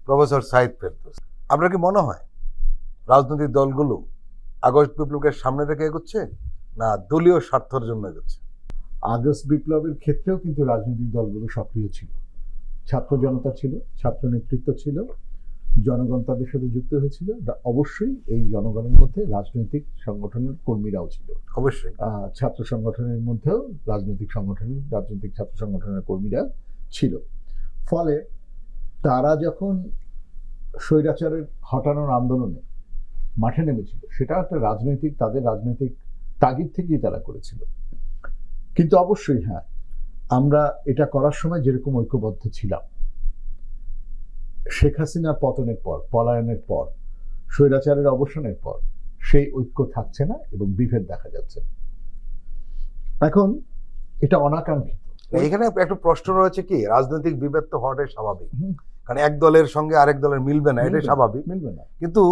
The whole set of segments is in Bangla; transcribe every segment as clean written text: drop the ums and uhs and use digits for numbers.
প্রফেসর সাইদ ফেরদৌস, আপনার কি মনে হয় রাজনৈতিক দলগুলো আগস্ট বিপ্লবকে সামনে রেখে এগোচ্ছে না দলীয় স্বার্থের জন্য এগোচ্ছে? আগস্ট বিপ্লবের ক্ষেত্রেও কিন্তু রাজনৈতিক দলগুলো সক্রিয় ছিল, ছাত্র জনতা ছিল, ছাত্র নেতৃত্ব ছিল, জনগণ তাদের সাথে যুক্ত হয়েছিল। অবশ্যই এই জনগণের মধ্যে রাজনৈতিক সংগঠনের কর্মীরাও ছিল, অবশ্যই। ছাত্র সংগঠনের মধ্যেও রাজনৈতিক ছাত্র সংগঠনের কর্মীরা ছিল। ফলে তারা যখন স্বৈরাচারের হটানোর আন্দোলনে মাঠে নেমেছিল, সেটা একটা তাদের রাজনৈতিক তাগিদ থেকেই তারা করেছিল। কিন্তু অবশ্যই হ্যাঁ, আমরা এটা করার সময় যেরকম ঐক্যবদ্ধ ছিলাম, শেখ হাসিনার পতনের পর, পলায়নের পর, স্বৈরাচারের অবসানের পর সেই ঐক্য থাকছে না এবং বিভেদ দেখা যাচ্ছে। এখন এটা অনাকাঙ্ক্ষিত। এখানে একটা প্রশ্ন রয়েছে কি, রাজনৈতিক বিভেদ তো হওয়াটাই স্বাভাবিক, কারণ এক দলের সঙ্গে আরেক দলের মিলবে না, এটাই স্বাভাবিক। মিলবে না। কিন্তু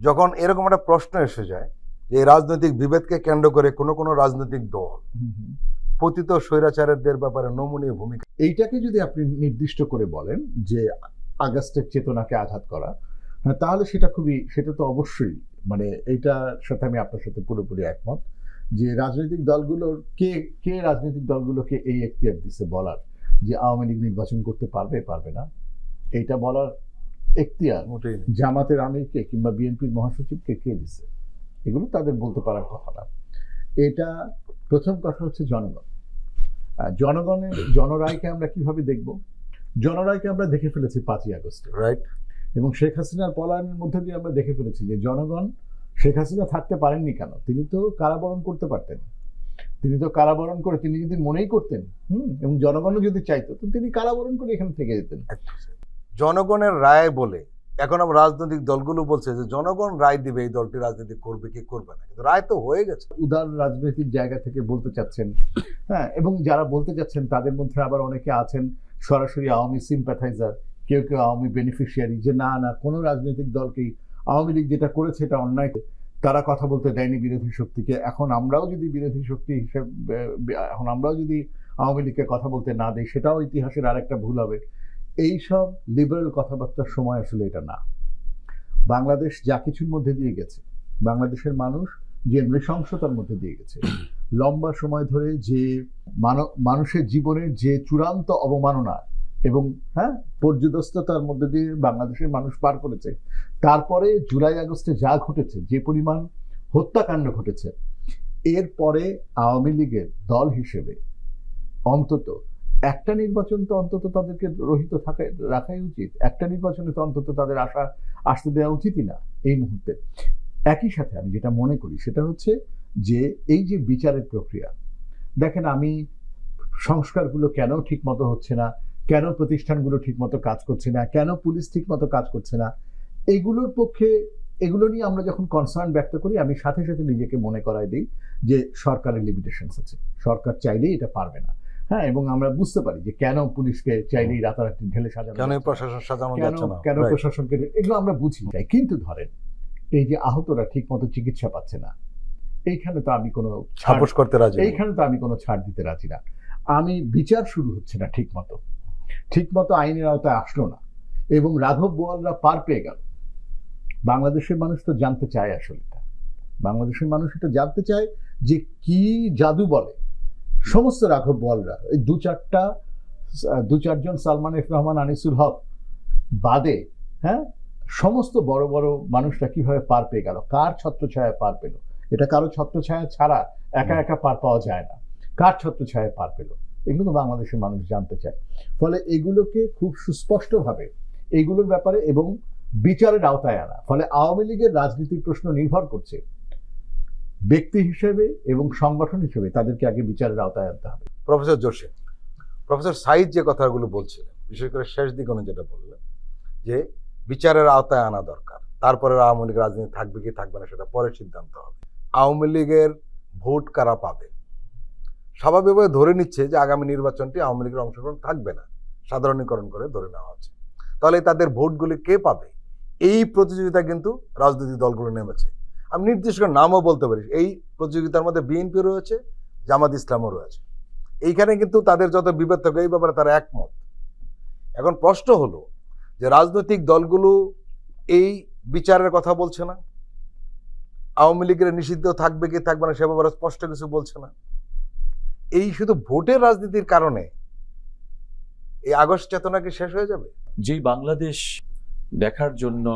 যখন এরকম একটা প্রশ্ন এসে যায় যে রাজনৈতিক বিভেদকে কেন্দ্র করে কোনো রাজনৈতিক দল পতিত স্বৈরাচারীদের ব্যাপারে নমনীয় ভূমিকা, এইটাকে যদি আপনি নির্দিষ্ট করে বলেন যে আগস্টের চেতনাকে আঘাত করা, তাহলে সেটা তো অবশ্যই, মানে এইটার সাথে আমি আপনার সাথে পুরোপুরি একমত যে রাজনৈতিক দলগুলোকে এই এখতিয়ার দিচ্ছে বলার যে আওয়ামী লীগ নির্বাচন করতে পারবে না, এইটা বলার এখতিয়ার জামাতের আমিরকে কিংবা বিএনপির মহাসচিবকে কে দিচ্ছে? এগুলো তাদের বলতে পারার কথা না। এটা প্রথম কথা হচ্ছে জনগণের জনরায়কে আমরা কিভাবে দেখব? জনরায়কে আমরা দেখে ফেলেছি 5ই আগস্টে, রাইট? এবং শেখ হাসিনার পলায়নের মধ্যে দিয়ে আমরা দেখে ফেলেছি যে জনগণ শেখ হাসিনা থাকতে পারেননি কেন। তিনি তো কারাবরণ করতে পারতেন, তিনি তো কারাবরণ করে, তিনি যদি মনেই করতেন এবং জনগণও যদি চাইতো, তো তিনি কারাবরণ করে এখানে থেকে যেতেন। জনগণের রায় বলে এখন আমরা রাজনৈতিক দলগুলো বলছে যে জনগণ রায় দিবে এই দলটি রাজনীতি করবে কি করবে না, কিন্তু রায় তো হয়ে গেছে। উদার রাজনৈতিক জায়গা থেকে বলতে চাচ্ছেন, হ্যাঁ, এবং যারা বলতে চাচ্ছেন তাদের মধ্যে আবার অনেকে আছেন সরাসরি আওয়ামী সিম্প্যাথাইজার, কেউ আওয়ামী বেনিফিশিয়ারি, যে না কোনো রাজনৈতিক দলকেই আওয়ামী লীগ যেটা করেছে এটা অন্যায়, তারা কথা বলতে দেয়নি বিরোধী শক্তিকে। এখন আমরাও যদি বিরোধী শক্তি হিসেবে, এখন আমরাও যদি আওয়ামী লীগকে কথা বলতে না দিই, সেটাও ইতিহাসের আরেকটা ভুল হবে। এইসব লিবারেল কথাবার্তার সময় আসলে এটা না। বাংলাদেশ যা কিছুর মধ্যে দিয়ে গেছে, বাংলাদেশের মানুষ যে নৃশংসতার মধ্যে দিয়ে গেছে, লম্বা সময় ধরে যে মানুষের জীবনের যে চূড়ান্ত অবমাননা এবং পর্যুদস্ততার মধ্যে দিয়ে বাংলাদেশের মানুষ পার করেছে, তারপরে জুলাই আগস্টে যা ঘটেছে, যে পরিমাণ হত্যাকাণ্ড ঘটেছে, এরপরে আওয়ামী লীগের দল হিসেবে অন্তত একটা নির্বাচন তো অন্তত তাদেরকে রহিত রাখাই উচিত। একটা নির্বাচনে তো অন্তত তাদের আসতে দেওয়া উচিতই না এই মুহূর্তে। একই সাথে আমি যেটা মনে করি সেটা হচ্ছে যে এই যে বিচারের প্রক্রিয়া, দেখেন, আমি সংস্কারগুলো কেন ঠিক মতো হচ্ছে না, কেন প্রতিষ্ঠানগুলো ঠিক মতো কাজ করছে না, কেন পুলিশ ঠিক মতো কাজ করছে না, এগুলো নিয়ে আমরা যখন কনসার্ন ব্যক্ত করি, আমি সাথে সাথে নিজেকে মনে করাই দিই যে সরকারের লিমিটেশনস আছে, সরকার চাইলেই এটা পারবে না। হ্যাঁ, এবং আমরা বুঝতে পারি যে কেন পুলিশকে চাইলেই রাতারাতি ঢেলে সাজানো, কেন প্রশাসনকে, এগুলো আমরা বুঝি। কিন্তু ধরেন এই যে আহতরা ঠিক মতো চিকিৎসা পাচ্ছে না, এইখানে তো আমি কোনো ছাড় দিতে রাজি না। আমি বিচার শুরু হচ্ছে না ঠিক মতো আইনের আওতায় আসলো না, এবং রাঘব বোয়ালরা পার পেয়ে গেল। বাংলাদেশের মানুষ তো জানতে চায়, আসলে বাংলাদেশের মানুষ এটা জানতে চায় যে কি জাদু বলে সমস্ত রাঘব বোয়ালরা, এই দু চারজন সালমান এফ রহমান, আনিসুল হক বাদে, সমস্ত বড় বড় মানুষরা কিভাবে পার পেয়ে গেল, কার ছত্রছায়ায় পার পেল। এটা কারো ছত্রছায়া ছাড়া একা একা পার পাওয়া যায় না, কার ছত্রছায়ায় পার পেল, এগুলো তো বাংলাদেশের মানুষ জানতে চায়। ফলে এগুলোকে খুব সুস্পষ্টভাবে এইগুলোর ব্যাপারে এবং বিচারের আওতায় আনা। ফলে আওয়ামী লীগের রাজনীতির প্রশ্ন নির্ভর করছে ব্যক্তি হিসেবে এবং সংগঠন হিসেবে তাদেরকে আগে বিচারের আওতায় আনতে হবে। প্রফেসর জোশী, প্রফেসর সাইদ যে কথাগুলো বলছিলেন, বিশেষ করে শেষ দিকে উনি যেটা বললেন যে বিচারের আওতায় আনা দরকার, তারপরে আওয়ামী লীগ রাজনীতি থাকবে কি থাকবে না সেটা পরে সিদ্ধান্ত হবে। আওয়ামী লীগের ভোট কারা পাবে, স্বাভাবিকভাবে ধরে নিচ্ছে যে আগামী নির্বাচনটি আওয়ামী লীগের অংশগ্রহণ থাকবে না, সাধারণীকরণ করে ধরে নেওয়া হচ্ছে। তাহলে তাদের ভোটগুলি কে পাবে, এই প্রতিযোগিতা কিন্তু রাজনৈতিক দলগুলো নেমেছে। আমি নির্দিষ্ট করে নামও বলতে পারি, এই প্রতিযোগিতার মধ্যে বিএনপি রয়েছে, জামাত ইসলামও রয়েছে। এইখানে কিন্তু তাদের যত বিভেদ থাকে এই ব্যাপারে তারা একমত। এখন প্রশ্ন হলো যে রাজনৈতিক দলগুলো এই বিচারের কথা বলছে না, আওয়ামী লীগের নিষিদ্ধ থাকবে কি থাকবে না সে ব্যাপারে স্পষ্ট কিছু বলছে না। এই শুধু ভোটের রাজনীতির কারণে এই আগস্ট চেতনা কি শেষ হয়ে যাবে? যেই বাংলাদেশ দেখার জন্য,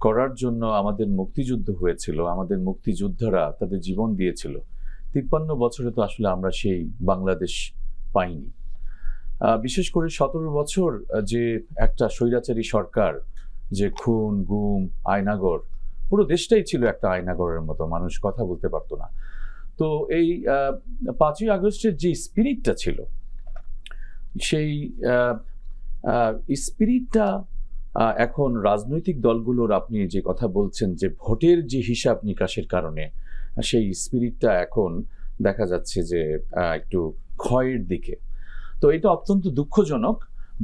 করার জন্য আমাদের মুক্তিযুদ্ধ হয়েছিল, আমাদের মুক্তিযোদ্ধারা তাদের জীবন দিয়েছিল, 53 বছরে তো আসলে আমরা সেই বাংলাদেশ পাইনি। বিশেষ করে 17 বছর যে একটা স্বৈরাচারী সরকার, যে খুন, গুম, আয়নাগর, পুরো দেশটাই ছিল একটা আয়নাগরের মতো, মানুষ কথা বলতে পারতো না। তো এই 5ই আগস্টের যে স্পিরিটটা ছিল, সেই স্পিরিটটা এখন রাজনৈতিক দলগুলোর, আপনি যে কথা বলছেন যে ভোটের যে হিসাব নিকাশের কারণে, সেই স্পিরিটটা এখন দেখা যাচ্ছে যে একটু ক্ষয়ের দিকে। তো এটা অত্যন্ত দুঃখজনক।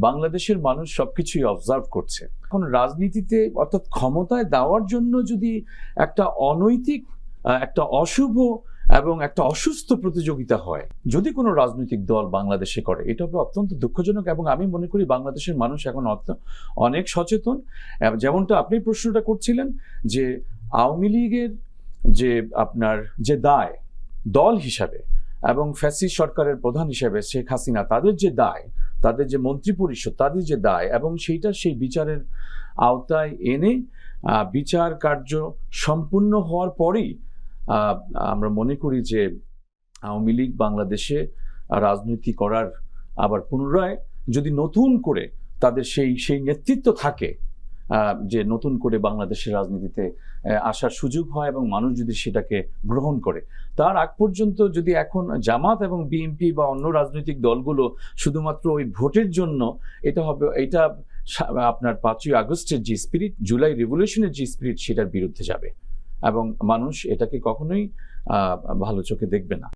বাংলাদেশের মানুষ সবকিছুই অবজার্ভ করছে। এখন রাজনীতিতে অর্থাৎ ক্ষমতায় দেওয়ার জন্য যদি একটা অনৈতিক, একটা অশুভ এবং একটা অসুস্থ প্রতিযোগিতা হয়, যদি কোনো রাজনৈতিক দল বাংলাদেশে করে, এটা হবে অত্যন্ত দুঃখজনক। এবং আমি মনে করি বাংলাদেশের মানুষ এখন অনেক সচেতন। যেমনটা আপনি প্রশ্নটা করছিলেন যে আওয়ামী লীগের যে আপনার যে দায় দল হিসাবে এবং ফ্যাসিস্ট সরকারের প্রধান হিসেবে শেখ হাসিনা, তাদের যে দায়, তাদের যে মন্ত্রিপরিষদ, তাদের যে দায়, এবং সেইটা সেই বিচারের আওতায় এনে বিচার কার্য সম্পূর্ণ হওয়ার পরেই আমরা মনে করি যে আওয়ামী লীগ বাংলাদেশে রাজনীতি করার আবার পুনরায় যদি নতুন করে তাদের সেই নেতৃত্ব থাকে, যে নতুন করে বাংলাদেশের রাজনীতিতে আসার সুযোগ হয় এবং মানুষ যদি সেটাকে গ্রহণ করে, তার আগ পর্যন্ত যদি এখন জামাত এবং বিএনপি বা অন্য রাজনৈতিক দলগুলো শুধুমাত্র ওই ভোটের জন্য, এটা আপনার 5ই আগস্টের যে স্পিরিট, জুলাই রেভলিউশনের যে স্পিরিট, সেটার বিরুদ্ধে যাবে এবং মানুষ এটাকে কখনোই ভালো চোখে দেখবে না।